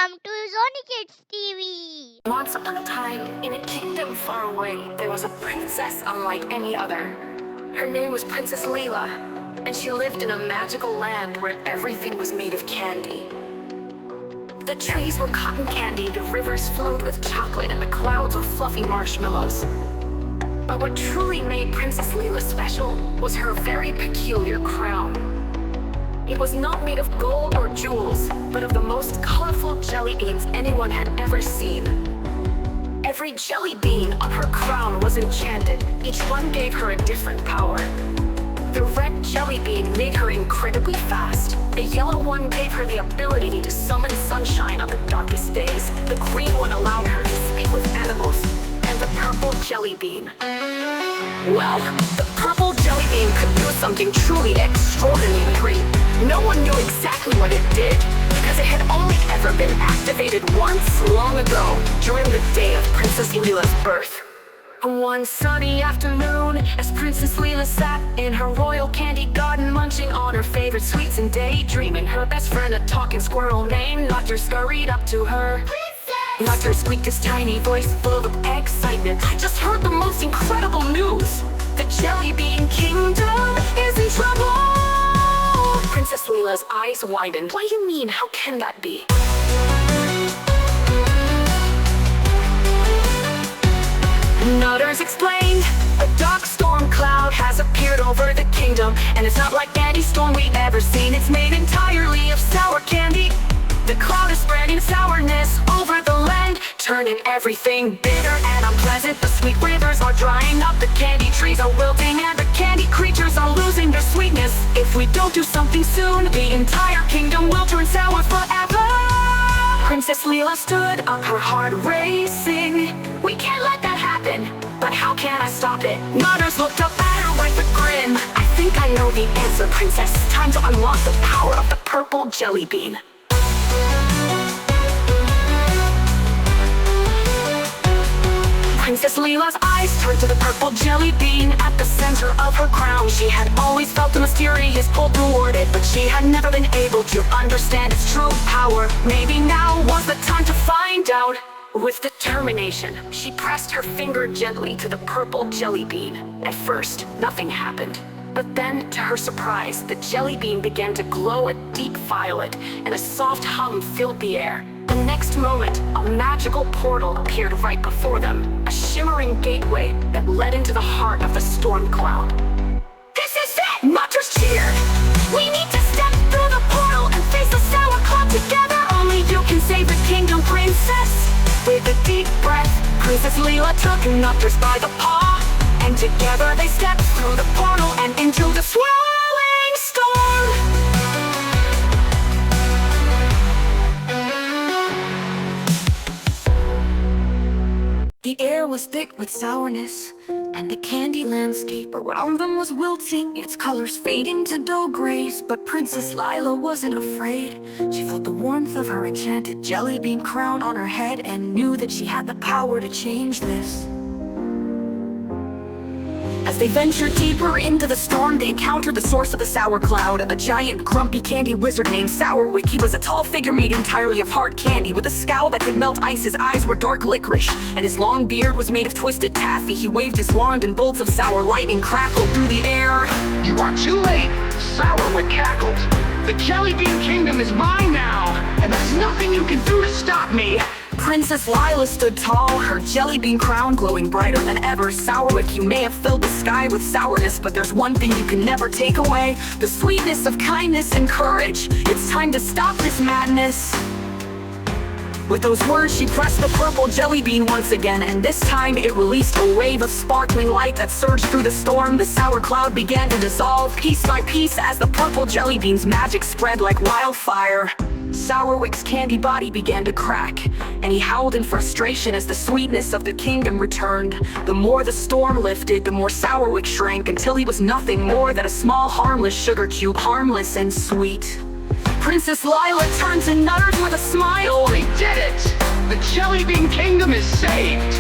welcome to Zony Kids TV. Once upon a time, in a kingdom far away, there was a princess unlike any other. Her name was Princess Leela, and she lived in a magical land where everything was made of candy. The trees were cotton candy, the rivers flowed with chocolate, and the clouds were fluffy marshmallows. But what truly made Princess Leela special was her very peculiar crown. It was not made of gold or jewels, but of the most colorful jelly beans anyone had ever seen. Every jelly bean on her crown was enchanted. Each one gave her a different power. The red jelly bean made her incredibly fast. The yellow one gave her the ability to summon sunshine on the darkest days. The green one allowed her to speak with animals. And the purple jelly bean. Well, the purple jelly bean could do something truly extraordinary. No one knew exactly what it did, because it had only ever been activated once long ago, during the day of Princess Leela's birth. One sunny afternoon, as Princess Leela sat in her royal candy garden, munching on her favorite sweets and daydreaming, her best friend, a talking squirrel named Nutter, scurried up to her. Nutter squeaked his tiny voice full of excitement. I just heard the most incredible news. The Jelly Bean Kingdom is in trouble. Princess Leela's eyes widened. What do you mean? How can that be? Nutters explained. A dark storm cloud has appeared over the kingdom, and it's not like any storm we've ever seen. It's made entirely of sour candy. The cloud is spreading sourness over the land, turning everything bitter and unpleasant. The sweet rivers are drying up, the candy trees are wilting, and the candy creatures are losing their sweetness. If we don't do something soon, the entire kingdom will turn sour forever. Princess Leela stood up, her heart racing. We can't let that happen, but how can I stop it? Nutters looked up at her with a grin. I think I know the answer, Princess. Time to unlock the power of the purple jelly bean. Princess Leela's eyes turned to the purple jelly bean at the center of her crown. She had always felt the mysterious pull toward it, but she had never been able to understand its true power. Maybe now was the time to find out. With determination, she pressed her finger gently to the purple jelly bean. At first, nothing happened. But then, to her surprise, the jelly bean began to glow a deep violet, and a soft hum filled the air. The next moment, a magical portal appeared right before them, a shimmering gateway that led into the heart of the storm cloud. This is it! Nutters cheered! We need to step through the portal and face the sour cloud together! Only you can save the kingdom, Princess! With a deep breath, Princess Leela took Nutters by the paw, and together they stepped through the portal and into the swirling storm. The air was thick with sourness, and the candy landscape around them was wilting, its colors fading to dull grays. But Princess Leela wasn't afraid. She felt the warmth of her enchanted jelly bean crown on her head and knew that she had the power to change this. As they ventured deeper into the storm, they encountered the source of the sour cloud, a giant, grumpy candy wizard named Sourwick. He was a tall figure made entirely of hard candy, with a scowl that could melt ice. His eyes were dark licorice, and his long beard was made of twisted taffy. He waved his wand, and bolts of sour lightning crackled through the air. You are too late, Sourwick cackled. The Jelly Bean Kingdom is mine now, and there's nothing you can do to stop me. Princess Leela stood tall, her jelly bean crown glowing brighter than ever. Sourwick, you may have filled the sky with sourness, but there's one thing you can never take away: the sweetness of kindness and courage. It's time to stop this madness. With those words, she pressed the purple jelly bean once again, and this time it released a wave of sparkling light that surged through the storm. The sour cloud began to dissolve piece by piece as the purple jelly bean's magic spread like wildfire. Sourwick's candy body began to crack, and he howled in frustration as the sweetness of the kingdom returned. The more the storm lifted, the more Sourwick shrank, until he was nothing more than a small, harmless sugar cube, harmless and sweet. Princess Leela turned to Nutters with a smile. We did it! The Jelly Bean Kingdom is saved!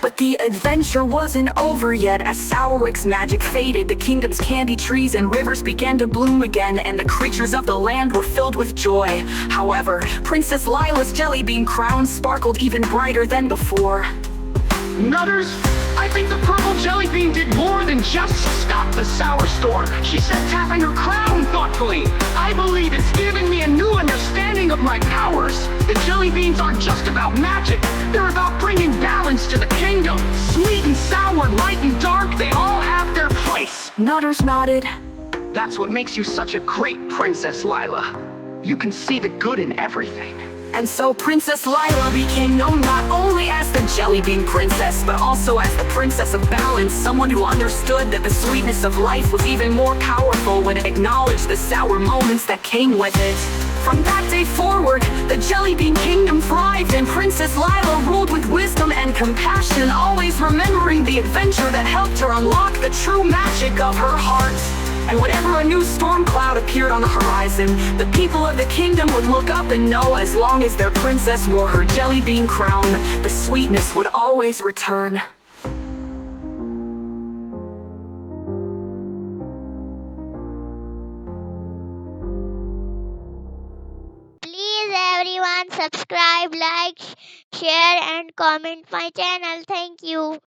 But the adventure wasn't over yet. As Sourwick's magic faded, the kingdom's candy trees and rivers began to bloom again, and the creatures of the land were filled with joy. However, Princess Lila's jellybean crown sparkled even brighter than before. Nutters, I think the purple jellybean did more than just stop the sour storm. She said, tapping her crown thoughtfully, I believe it's given me a new understanding of my powers. The jellybeans aren't just about magic. They're about bringing balance to the kingdom. Sweet and sour, light and dark, they all have their place. Nutters nodded. That's what makes you such a great princess, Lila. You can see the good in everything. And so Princess Lila became known not only as the Jellybean Princess, but also as the Princess of Balance, someone who understood that the sweetness of life was even more powerful when it acknowledged the sour moments that came with it. From that day forward, the Jellybean Kingdom thrived, and Princess Lila ruled with wisdom and compassion, always remembering the adventure that helped her unlock the true magic of her heart. And whenever a new storm cloud appeared on the horizon, the people of the kingdom would look up and know, as long as their princess wore her jellybean crown, the sweetness would always return. Please everyone subscribe, like, share and comment my channel. Thank you.